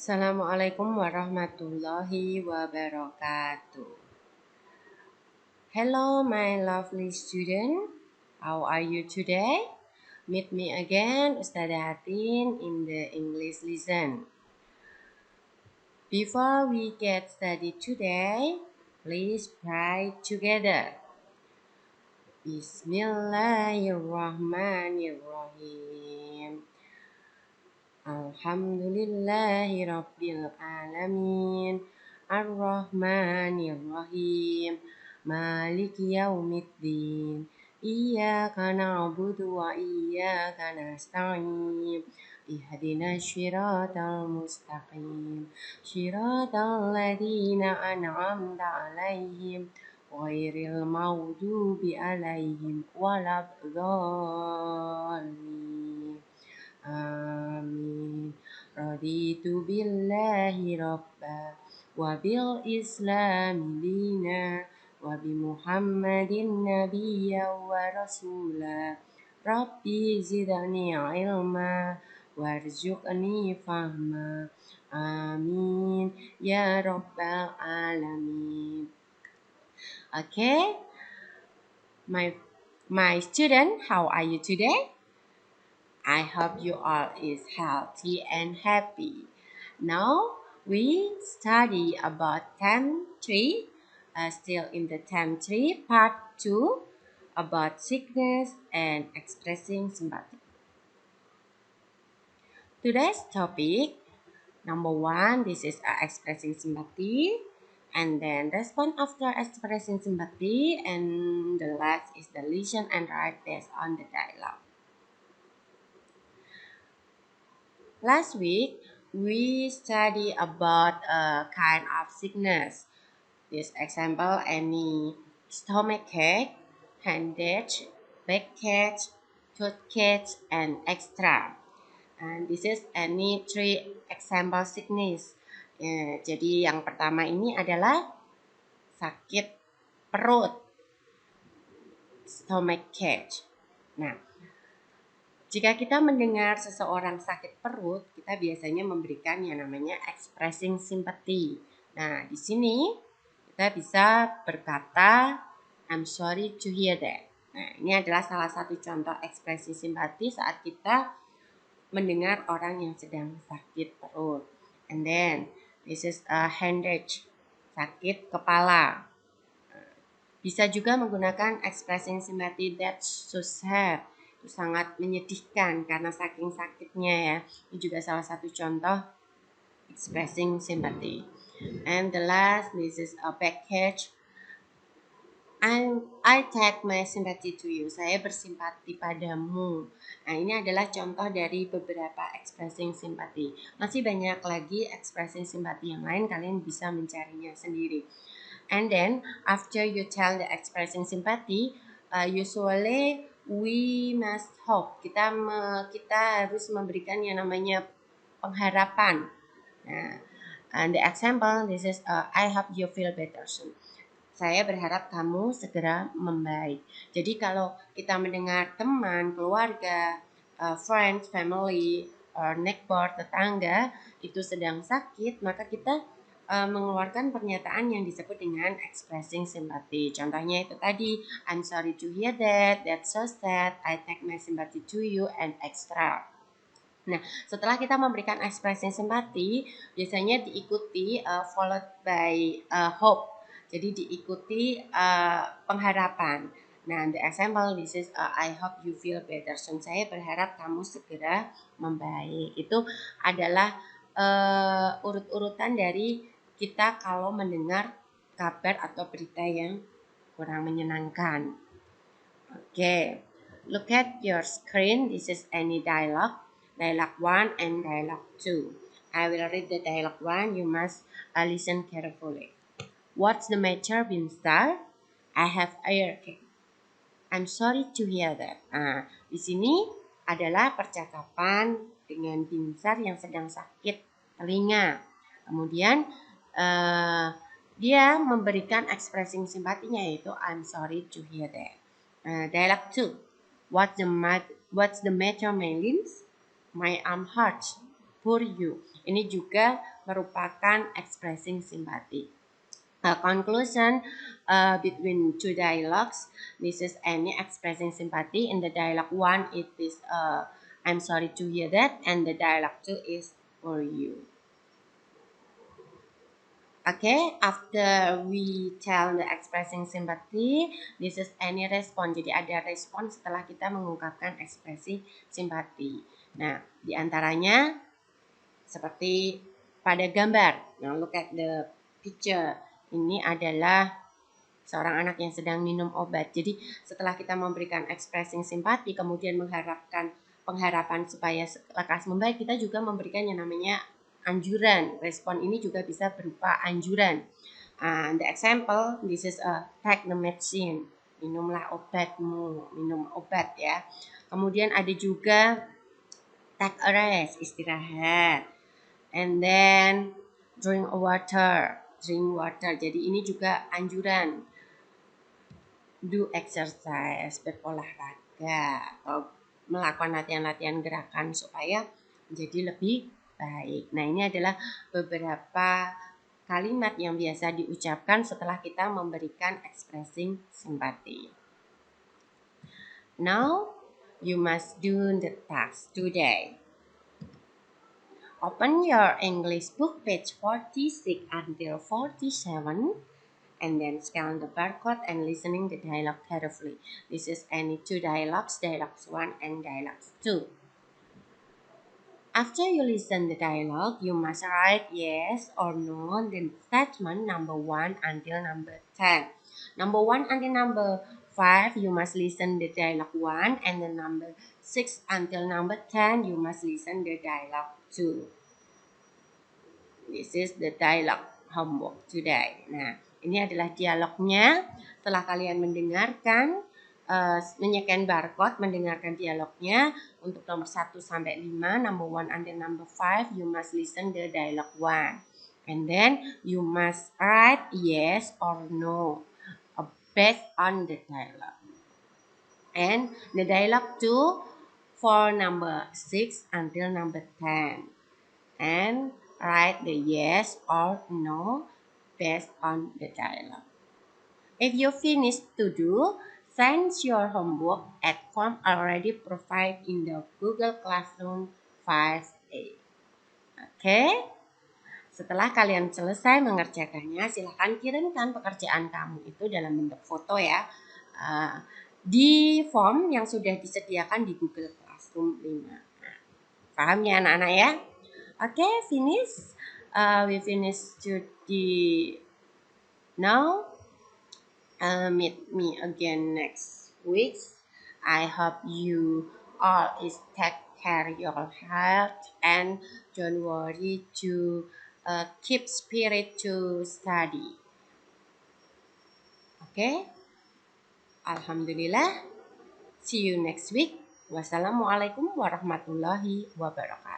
Assalamualaikum warahmatullahi wabarakatuh. Hello, my lovely student. How are you today? Meet me again, Ustazah Hatin, in the English lesson. Before we get started today, please pray together. Bismillahirrahmanirrahim. Alhamdulillahi Rabbil Alamin. Ar-Rahmanir-Rahim. Maliki Yaumiddin. Iyyaka na'budu wa iyyaka nasta'in. Ihdinas siratal mustaqim. Siratal ladzina an'amta 'alaihim ghairil maghdubi 'alaihim waladdallin. Amin. Raditu billahi rabba wa bil islami dina wa bi muhammadin nabiyya wa rasula. Rabbi zidni ilma warzuqni fahma. Amin ya rabbal alamin. Okay, my student, how are you today? I hope you all is healthy and happy. Now we study about term 3, still in the term 3 part 2 about sickness and expressing sympathy. Today's topic, number 1, this is expressing sympathy, and then respond after expressing sympathy, and the last is the listen and write based on the dialogue. Last week, we study about a kind of sickness. This example, any stomachache, headache, backache, toothache, and extra. And this is any 3 example sickness. Jadi yang pertama ini adalah sakit perut, stomachache. Nah, jika kita mendengar seseorang sakit perut, kita biasanya memberikan yang namanya expressing sympathy. Nah, di sini kita bisa berkata, I'm sorry to hear that. Nah, ini adalah salah satu contoh ekspresi simpati saat kita mendengar orang yang sedang sakit perut. And then, this is a headache, sakit kepala. Bisa juga menggunakan expressing sympathy, that's so sad. Itu sangat menyedihkan karena saking sakitnya ya. Ini juga salah satu contoh expressing sympathy. And the last, this is a backache. I take my sympathy to you. Saya bersimpati padamu. Nah, ini adalah contoh dari beberapa expressing sympathy. Masih banyak lagi expressing sympathy yang lain, kalian bisa mencarinya sendiri. And then after you tell the expressing sympathy, usually we must hope. Kita harus memberikan yang namanya pengharapan. Nah, and the example, this is I hope you feel better soon. Saya berharap kamu segera membaik. Jadi kalau kita mendengar teman, keluarga, friends, family, neighbor, tetangga itu sedang sakit, maka kita mengeluarkan pernyataan yang disebut dengan expressing sympathy. Contohnya itu tadi, I'm sorry to hear that, that's so sad, I take my sympathy to you, and extra. Nah, setelah kita memberikan expressing sympathy, biasanya diikuti followed by hope. Jadi diikuti pengharapan. Nah, the example, this is I hope you feel better soon. Saya berharap kamu segera membaik. Itu adalah urut-urutan dari kita kalau mendengar kabar atau berita yang kurang menyenangkan. Okay, look at your screen. This is any dialogue. Dialogue 1 and dialogue 2. I will read the dialogue 1. You must listen carefully. What's the matter, Binsar? I have earache. I'm sorry to hear that. Nah, di sini adalah percakapan dengan Binsar yang sedang sakit telinga. Kemudian dia memberikan expressing simpatinya, yaitu I'm sorry to hear that. Dialogue 2. What's the matter, my limbs? My arm hurts. for you. Ini juga merupakan expressing simpati. Conclusion between two dialogues. This is any expressing sympathy. In the dialogue 1, it is I'm sorry to hear that, and the dialogue 2 is for you. Okay, after we tell the expressing sympathy, this is any response. Jadi ada respon setelah kita mengungkapkan ekspresi simpati. Nah, diantaranya seperti pada gambar. Now look at the picture. Ini adalah seorang anak yang sedang minum obat. Jadi setelah kita memberikan expressing simpati, kemudian mengharapkan pengharapan supaya lekas membaik, kita juga memberikan yang namanya anjuran. Respon ini juga bisa berupa anjuran. The example, this is a take the medicine. Minumlah obatmu, minum obat ya. Kemudian ada juga take a rest, istirahat. And then drink water, drink water. Jadi ini juga anjuran. Do exercise, berolahraga, atau melakukan latihan-latihan gerakan supaya menjadi lebih baik. Nah, ini adalah beberapa kalimat yang biasa diucapkan setelah kita memberikan expressing sympathy. Now, you must do the task today. Open your English book page 46 until 47 and then scan the barcode and listening the dialogue carefully. This is any two dialogues, dialogues 1 and dialogues 2. After you listen the dialogue, you must write yes or no the statement number 1 until number 10. Number 1 until number 5, you must listen the dialogue 1, and the number 6 until number 10, you must listen the dialogue 2. This is the dialogue homework today. Nah, ini adalah dialognya. Setelah kalian mendengarkan, menyekan barcode, mendengarkan dialognya untuk nomor 1 sampai 5, number 1 until number 5, you must listen the dialogue 1. And then you must write yes or no based on the dialogue. And the dialogue 2 for number 6 until number 10. And write the yes or no based on the dialogue. If you finish to do, send your homework at form already provided in the Google Classroom 5A. Oke? Setelah kalian selesai mengerjakannya, silahkan kirimkan pekerjaan kamu itu dalam bentuk foto ya. Di form yang sudah disediakan di Google Classroom 5. Paham ya anak-anak ya? Oke, finish. We finish to the now. Meet me again next week. I hope you all is take care your health and don't worry to keep spirit to study. Okay? Alhamdulillah. See you next week. Wassalamualaikum warahmatullahi wabarakatuh.